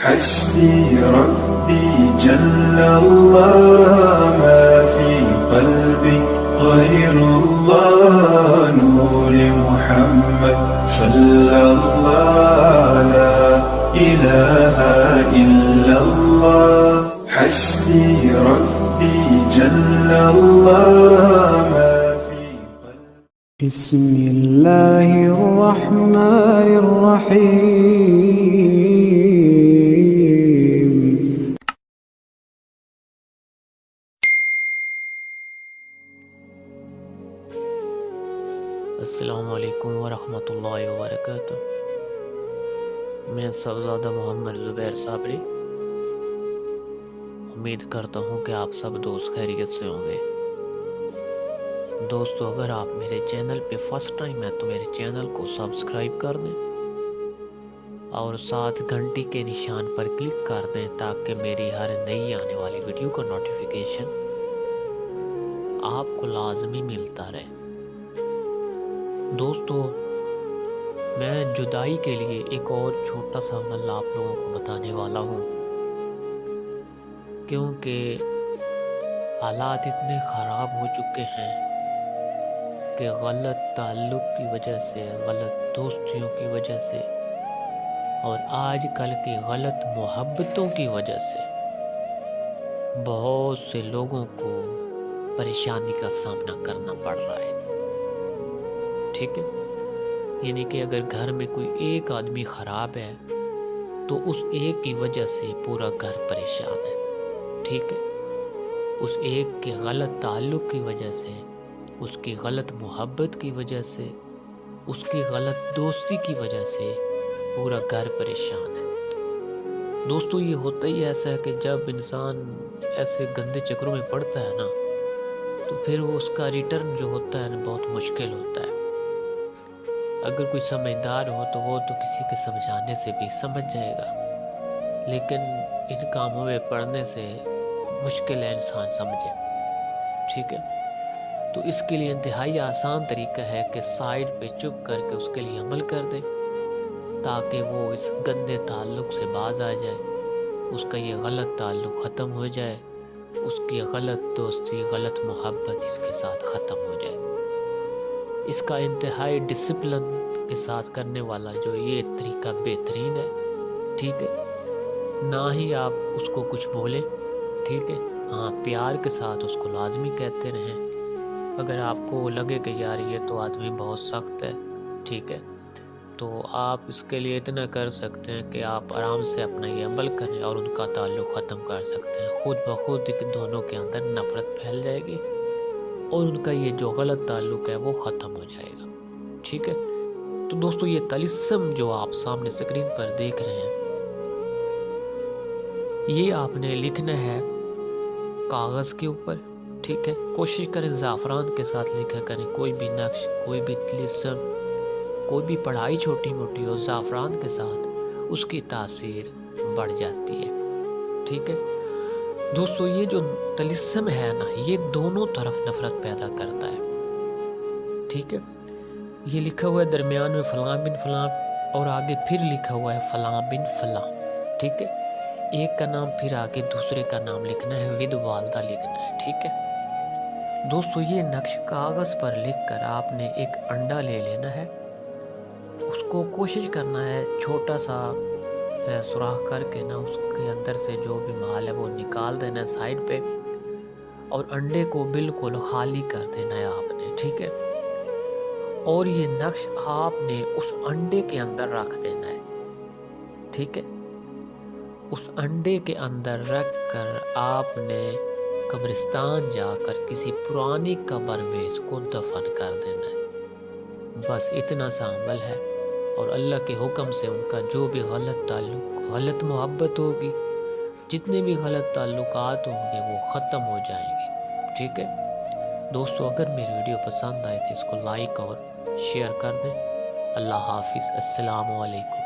حسبي ربي جل الله ما في قلبي غير الله نور محمد صلى الله لا إله إلا الله حسبي ربي جل الله ما في قلبي بسم الله الرحمن الرحيم السلام علیکم ورحمۃ اللہ وبرکاتہ۔ میں صاحبزادہ محمد زبیر صابری امید کرتا ہوں کہ آپ سب دوست خیریت سے ہوں گے۔ دوستو، اگر آپ میرے چینل پہ فرسٹ ٹائم ہے تو میرے چینل کو سبسکرائب کر دیں اور ساتھ گھنٹی کے نشان پر کلک کر دیں تاکہ میری ہر نئی آنے والی ویڈیو کا نوٹیفیکیشن آپ کو لازمی ملتا رہے۔ دوستو، میں جدائی کے لیے ایک اور چھوٹا سا عمل آپ لوگوں کو بتانے والا ہوں، کیونکہ حالات اتنے خراب ہو چکے ہیں کہ غلط تعلق کی وجہ سے، غلط دوستیوں کی وجہ سے اور آج کل کی غلط محبتوں کی وجہ سے بہت سے لوگوں کو پریشانی کا سامنا کرنا پڑ رہا ہے۔ ٹھیک ہے، یعنی کہ اگر گھر میں کوئی ایک آدمی خراب ہے تو اس ایک کی وجہ سے پورا گھر پریشان ہے۔ ٹھیک ہے، اس ایک کے غلط تعلق کی وجہ سے، اس کی غلط محبت کی وجہ سے، اس کی غلط دوستی کی وجہ سے پورا گھر پریشان ہے۔ دوستو، یہ ہوتا ہی ایسا ہے کہ جب انسان ایسے گندے چکروں میں پڑتا ہے نا تو پھر اس کا ریٹرن جو ہوتا ہے نا بہت مشکل ہوتا ہے۔ اگر کوئی سمجھدار ہو تو وہ تو کسی کے سمجھانے سے بھی سمجھ جائے گا، لیکن ان کاموں میں پڑھنے سے مشکل ہے انسان سمجھے۔ ٹھیک ہے، تو اس کے لیے انتہائی آسان طریقہ ہے کہ سائیڈ پہ چپ کر کے اس کے لیے عمل کر دیں تاکہ وہ اس گندے تعلق سے باز آ جائے، اس کا یہ غلط تعلق ختم ہو جائے، اس کی غلط دوستی، غلط محبت اس کے ساتھ ختم ہو جائے۔ اس کا انتہائی ڈسپلن کے ساتھ کرنے والا جو یہ طریقہ بہترین ہے۔ ٹھیک ہے، نہ ہی آپ اس کو کچھ بولیں، ٹھیک ہے، ہاں پیار کے ساتھ اس کو لازمی کہتے رہیں۔ اگر آپ کو لگے کہ یار یہ تو آدمی بہت سخت ہے، ٹھیک ہے، تو آپ اس کے لیے اتنا کر سکتے ہیں کہ آپ آرام سے اپنا یہ عمل کریں اور ان کا تعلق ختم کر سکتے ہیں۔ خود بخود دونوں کے اندر نفرت پھیل جائے گی اور ان کا یہ جو غلط تعلق ہے وہ ختم ہو جائے گا۔ ٹھیک ہے، تو دوستو، یہ طلسم جو آپ سامنے اسکرین پر دیکھ رہے ہیں، یہ آپ نے لکھنا ہے کاغذ کے اوپر۔ ٹھیک ہے، کوشش کریں زعفران کے ساتھ لکھا کریں۔ کوئی بھی نقش، کوئی بھی طلسم، کوئی بھی پڑھائی چھوٹی موٹی ہو، زعفران کے ساتھ اس کی تاثیر بڑھ جاتی ہے۔ ٹھیک ہے دوستو، یہ جو طلسم ہے نا یہ دونوں طرف نفرت پیدا کرتا ہے۔ ٹھیک ہے، یہ لکھا ہوا ہے درمیان میں فلاں بن فلاں اور آگے پھر لکھا ہوا ہے فلاں بن فلاں۔ ٹھیک ہے، ایک کا نام پھر آگے دوسرے کا نام لکھنا ہے، ود والدہ لکھنا ہے۔ ٹھیک ہے دوستو، یہ نقش کاغذ پر لکھ کر آپ نے ایک انڈا لے لینا ہے، اس کو کوشش کرنا ہے چھوٹا سا سوراخ کر کے نا اس کے اندر سے جو بھی مال ہے وہ نکال دینا ہے سائیڈ پہ، اور انڈے کو بالکل خالی کر دینا ہے آپ نے۔ ٹھیک ہے، اور یہ نقش آپ نے اس انڈے کے اندر رکھ دینا ہے۔ ٹھیک ہے، اس انڈے کے اندر رکھ کر آپ نے قبرستان جا کر کسی پرانی قبر میں اس کو دفن کر دینا ہے۔ بس اتنا سا عمل ہے، اور اللہ کے حکم سے ان کا جو بھی غلط تعلق، غلط محبت ہوگی، جتنے بھی غلط تعلقات ہوں گے وہ ختم ہو جائیں گے۔ ٹھیک ہے دوستو، اگر میری ویڈیو پسند آئے تو اس کو لائک اور شیئر کر دیں۔ اللہ حافظ، السلام علیکم۔